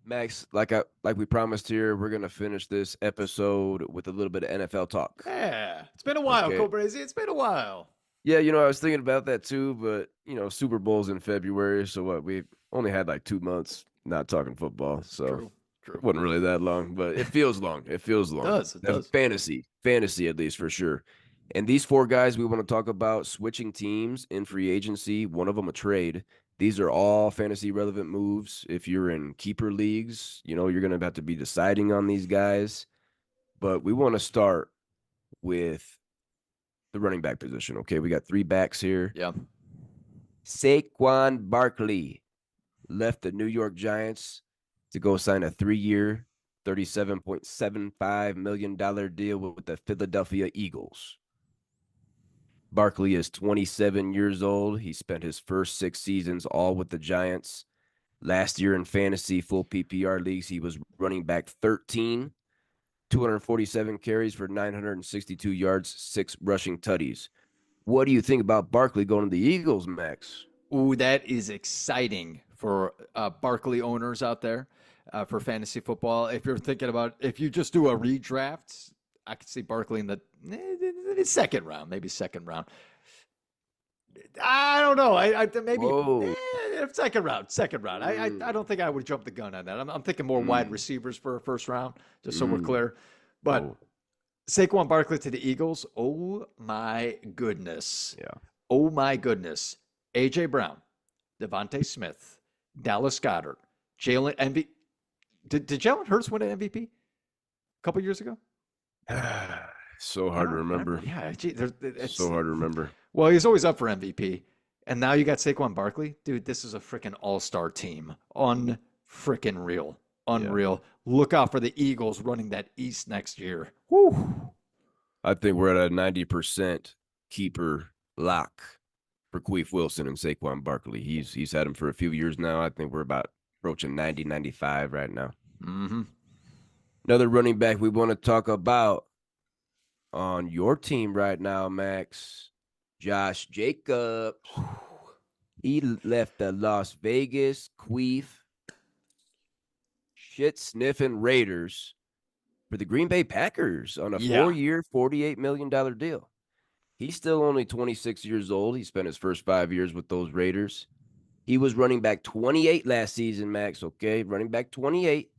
Max, like we promised here, we're gonna finish this episode with a little bit of NFL talk. Yeah, it's been a while, Okay. Cobrazy. It's been a while. Yeah, I was thinking about that too, but Super Bowl's in February, so what? We only had like 2 months not talking football, so True, it true. wasn't really that long, but it feels long. It feels It long. does. It does. Fantasy at least for sure. And these four guys we want to talk about switching teams in free agency, one of them a trade. These are all fantasy relevant moves. If you're in keeper leagues, you're going to have to be deciding on these guys. But we want to start with the running back position. Okay, we got three backs here. Yeah. Saquon Barkley left the New York Giants to go sign a 3-year, $37.75 million deal with the Philadelphia Eagles. Barkley is 27 years old. He spent his first 6 seasons all with the Giants. Last year in fantasy full PPR leagues, he was running back 13, 247 carries for 962 yards, 6 rushing tutties. What do you think about Barkley going to the Eagles, Max? Ooh, that is exciting for Barkley owners out there for fantasy football. If you're thinking about if you just do a redraft, I could see Barkley in the second round, maybe second round. I don't know. I maybe Whoa. second round, second round. I Mm. don't think I would jump the gun on that. I'm thinking more wide Mm. receivers for a first round, just so we're Mm. clear. But Oh, Saquon Barkley to the Eagles. Oh my goodness. yeah. Oh my goodness. AJ Brown, Devontae Smith, Dallas Goddard, Jalen MVP. Did Jalen Hurts win an MVP a couple years ago? So I hard to don't remember. remember. Yeah, gee, So it's hard to remember. well, he's always up for MVP. And now you got Saquon Barkley. Dude, this is a freaking all-star team. Unfreaking real. Yeah. Unreal. Look out for the Eagles running that East next year. Woo. I think we're at a 90% keeper lock for Queef Wilson and Saquon Barkley. He's had him for a few years now. I think we're about approaching 90, 95 right now. Mm-hmm. Another running back we want to talk about on your team right now, Max, Josh Jacobs. He left the Las Vegas Queef shit sniffing Raiders for the Green Bay Packers on a Yeah. 4-year, $48 million deal. He's still only 26 years old. He spent his first 5 years with those Raiders. He was running back 28 last season, Max, okay? Running back 28,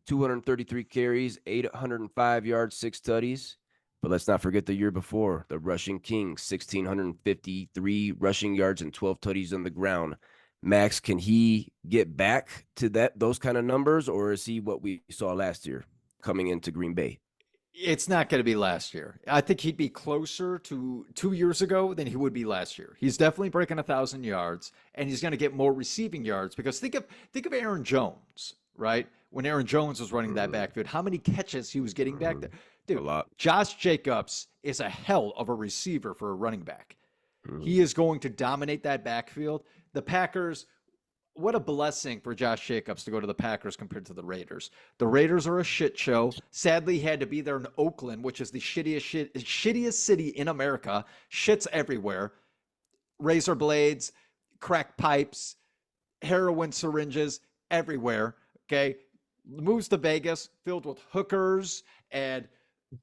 233 carries, 805 yards, 6 tutties. But let's not forget the year before, the rushing king, 1,653 rushing yards and 12 tutties on the ground. Max, can he get back to those kind of numbers, or is he what we saw last year coming into Green Bay? It's not going to be last year. I think he'd be closer to 2 years ago than he would be last year. He's definitely breaking 1,000 yards, and he's going to get more receiving yards because think of Aaron Jones, right? When Aaron Jones was running that Mm-hmm. backfield, how many catches he was getting back there, A dude. lot. Josh Jacobs is a hell of a receiver for a running back. Mm-hmm. He is going to dominate that backfield. The Packers, what a blessing for Josh Jacobs to go to the Packers compared to the Raiders. The Raiders are a shit show. Sadly, he had to be there in Oakland, which is the shittiest city in America. Shit's everywhere. Razor blades, crack pipes, heroin syringes everywhere. Okay. Moves to Vegas, filled with hookers and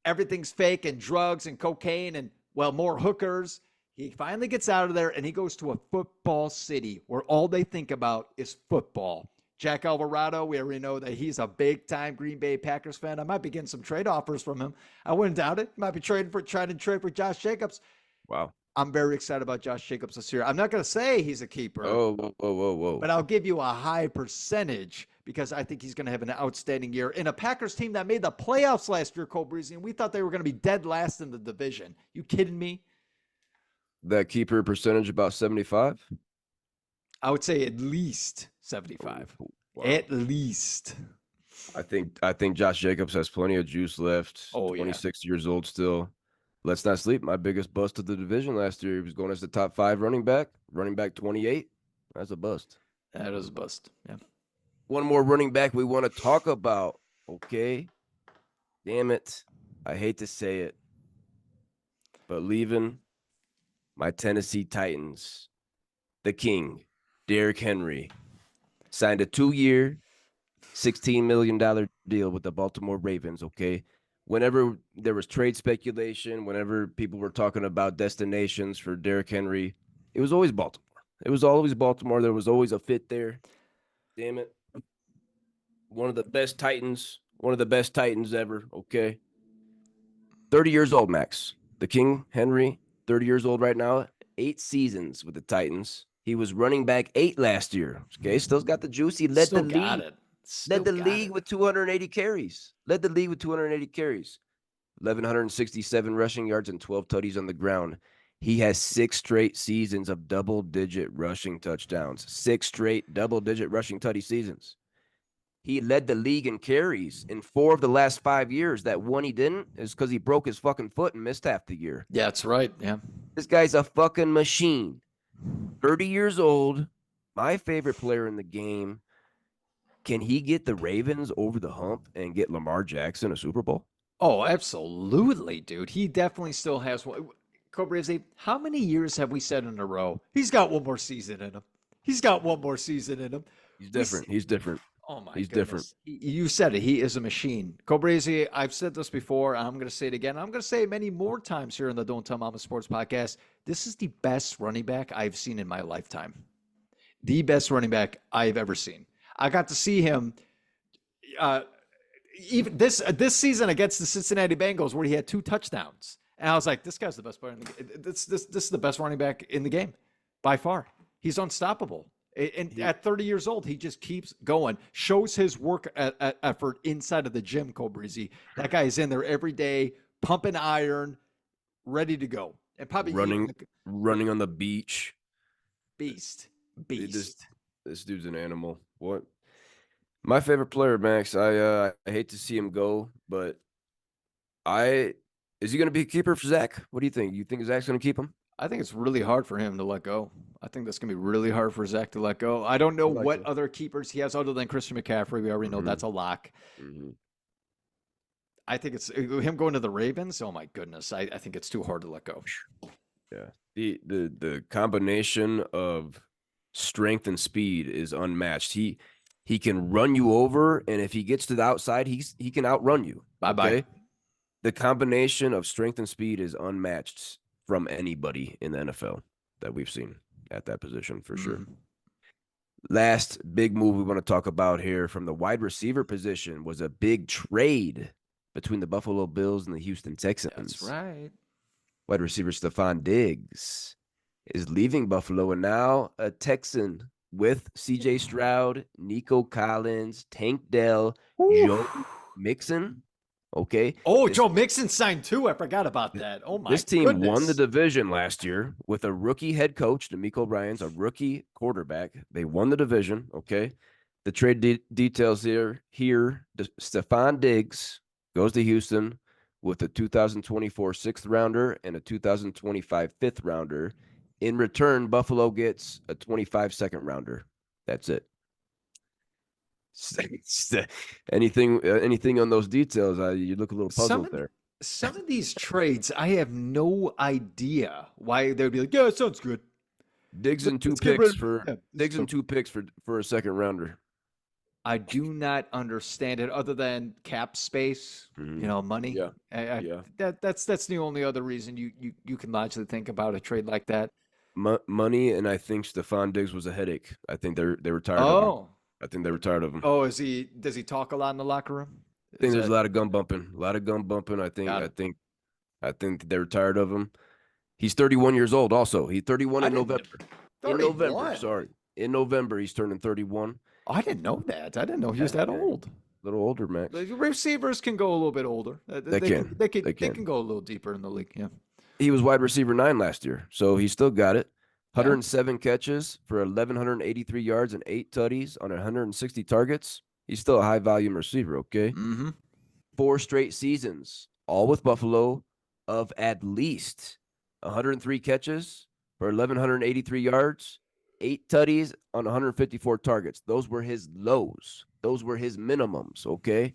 everything's fake and drugs and cocaine and, well, more hookers. He finally gets out of there and he goes to a football city where all they think about is football. Jack Alvarado, we already know that he's a big time Green Bay Packers fan. I might be getting some trade offers from him. I wouldn't doubt it. Might be trying to trade for Josh Jacobs. Wow. I'm very excited about Josh Jacobs this year. I'm not going to say he's a keeper, Oh, whoa, whoa, whoa, but whoa. I'll give you a high percentage because I think he's going to have an outstanding year in a Packers team that made the playoffs last year, Cole Breezy, and we thought they were going to be dead last in the division. You kidding me? That keeper percentage about 75? I would say at least 75. Oh, wow. At least. I think Josh Jacobs has plenty of juice left. Oh, yeah. 26 years old still. Let's not sleep. My biggest bust of the division last year. He was going as the top 5 running back 28. That's a bust. That is a bust. Yeah. One more running back we want to talk about. Okay. Damn it. I hate to say it, but leaving my Tennessee Titans, the king, Derrick Henry, signed a 2-year, $16 million deal with the Baltimore Ravens, okay? Whenever there was trade speculation, whenever people were talking about destinations for Derrick Henry, it was always Baltimore. It was always Baltimore. There was always a fit there. Damn it. One of the best Titans ever, okay? 30 years old, Max. The King, Henry, 30 years old right now, 8 seasons with the Titans. He was running back 8 last year. Okay, still's got the juice. He led the Still got league. it. Still Led the got league it. with 280 carries. Led the league with 280 carries. 1,167 rushing yards and 12 tutties on the ground. He has 6 straight seasons of double-digit rushing touchdowns. 6 straight double-digit rushing tutty seasons. He led the league in carries in 4 of the last 5 years. That one he didn't is because he broke his fucking foot and missed half the year. Yeah, that's right. Yeah. This guy's a fucking machine. 30 years old. My favorite player in the game. Can he get the Ravens over the hump and get Lamar Jackson a Super Bowl? Oh, absolutely, dude. He definitely still has one. Cobrizzi, how many years have we said in a row? He's got one more season in him. He's got one more season in him. He's different. He's different. Oh my He's different. goodness. You said it. He is a machine. Cobrizzi, I've said this before. I'm going to say it again. I'm going to say it many more times here in the Don't Tell Mama Sports podcast. This is the best running back I've seen in my lifetime. The best running back I've ever seen. I got to see him even this season against the Cincinnati Bengals, where he had 2 touchdowns, and I was like, "This guy's the best player in the game. This is the best running back in the game by far. He's unstoppable." And at 30 years old, he just keeps going. Shows his work effort inside of the gym. Cobrizzi, that guy is in there every day, pumping iron, ready to go, and probably running on the beach. Beast. This dude's an animal. What? My favorite player, Max. I hate to see him go, but is he going to be a keeper for Zach? What do you think? You think Zach's going to keep him? I think it's really hard for him to let go. I think that's going to be really hard for Zach to let go. I don't know what other keepers he has other than Christian McCaffrey. We already know that's a lock. Mm-hmm. I think it's him going to the Ravens. Oh my goodness. I think it's too hard to let go. Yeah. The combination of strength and speed is unmatched. He can run you over, and if he gets to the outside, he can outrun you. Bye-bye. Okay? The combination of strength and speed is unmatched from anybody in the NFL that we've seen at that position for sure. Last big move we want to talk about here from the wide receiver position was a big trade between the Buffalo Bills and the Houston Texans. That's right. Wide receiver Stefon Diggs is leaving Buffalo, and now a Texan with C.J. Stroud, Nico Collins, Tank Dell, Joe Mixon. Okay. Oh, Joe Mixon signed too. I forgot about that. Oh my! This team goodness. won the division last year with a rookie head coach, DeMeco Ryans, a rookie quarterback. They won the division. Okay. The trade details here. Stefon Diggs goes to Houston with a 2024 sixth rounder and a 2025 fifth rounder. In return, Buffalo gets a 25 second rounder. That's it. Anything on those details? You look a little puzzled there. Some of these trades, I have no idea why they would be like, yeah, it sounds good. Diggs and 2 picks for a second rounder. I do not understand it other than cap space, money. Yeah. That's the only other reason you can logically think about a trade like that. Money, and I think Stefon Diggs was a headache. I think they were tired of him. I think they were tired of him. Oh, does he talk a lot in the locker room? I think there's a lot of gun bumping. I think they were tired of him. He's 31 years old also. He's 31 in November. 31? In November, he's turning 31. Oh, I didn't know that. I didn't know he was that old. A little older, Max. The receivers can go a little bit older. They can go a little deeper in the league. Yeah. He was wide receiver 9 last year, so he still got it. 107 catches for 1,183 yards and 8 tutties on 160 targets. He's still a high volume receiver, okay? Mm-hmm. 4 straight seasons, all with Buffalo, of at least 103 catches for 1,183 yards, 8 tutties on 154 targets. Those were his lows. Those were his minimums, okay?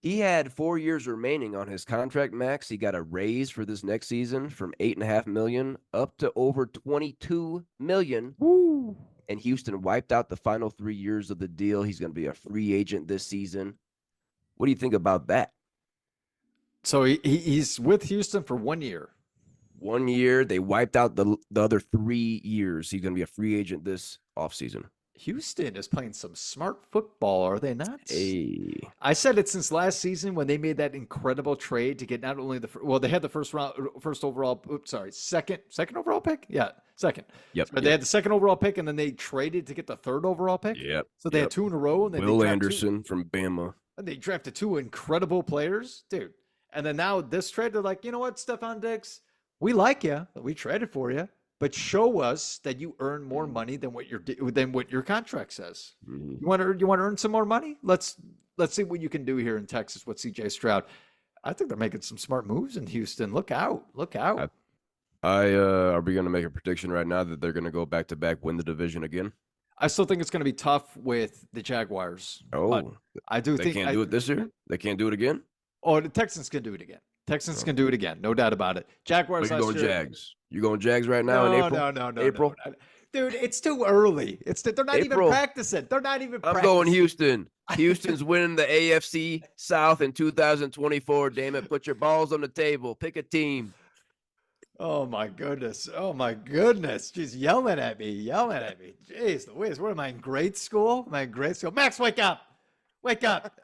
He had 4 years remaining on his contract, Max. He got a raise for this next season from $8.5 million up to over $22 million. Woo. and Houston wiped out the final 3 years of the deal. He's going to be a free agent this season. What do you think about that? So he's with Houston for 1 year. 1 year, they wiped out the other 3 years. He's going to be a free agent this offseason. Houston is playing some smart football, are they not? Hey. I said it since last season when they made that incredible trade to get not only they had the second overall pick. Yeah, second. Yep. But they had the second overall pick, and then they traded to get the third overall pick. Yep. So they had 2 in a row, and then Will Anderson from Bama. And they drafted 2 incredible players, dude. And then now this trade, they're like, you know what, Stefon Diggs, we like you, we traded for you, but show us that you earn more money than what your contract says. Mm-hmm. You want to earn some more money? Let's see what you can do here in Texas with CJ Stroud. I think they're making some smart moves in Houston. Look out! Look out! Are we going to make a prediction right now that they're going to go back to back, win the division again? I still think it's going to be tough with the Jaguars. Oh, I do think they can't do it this year. They can't do it again. Oh, the Texans can do it again. Texans can do it again, no doubt about it. Jaguars. You're going Jags. You going Jags right now in April? No. April. No. Dude, it's too early. They're not even practicing. They're not even. I'm going Houston. Houston's winning the AFC South in 2024. Damn it! Put your balls on the table. Pick a team. Oh my goodness. Oh my goodness. She's yelling at me. Jeez Louise, what am I in grade school? Max, wake up. Wake up.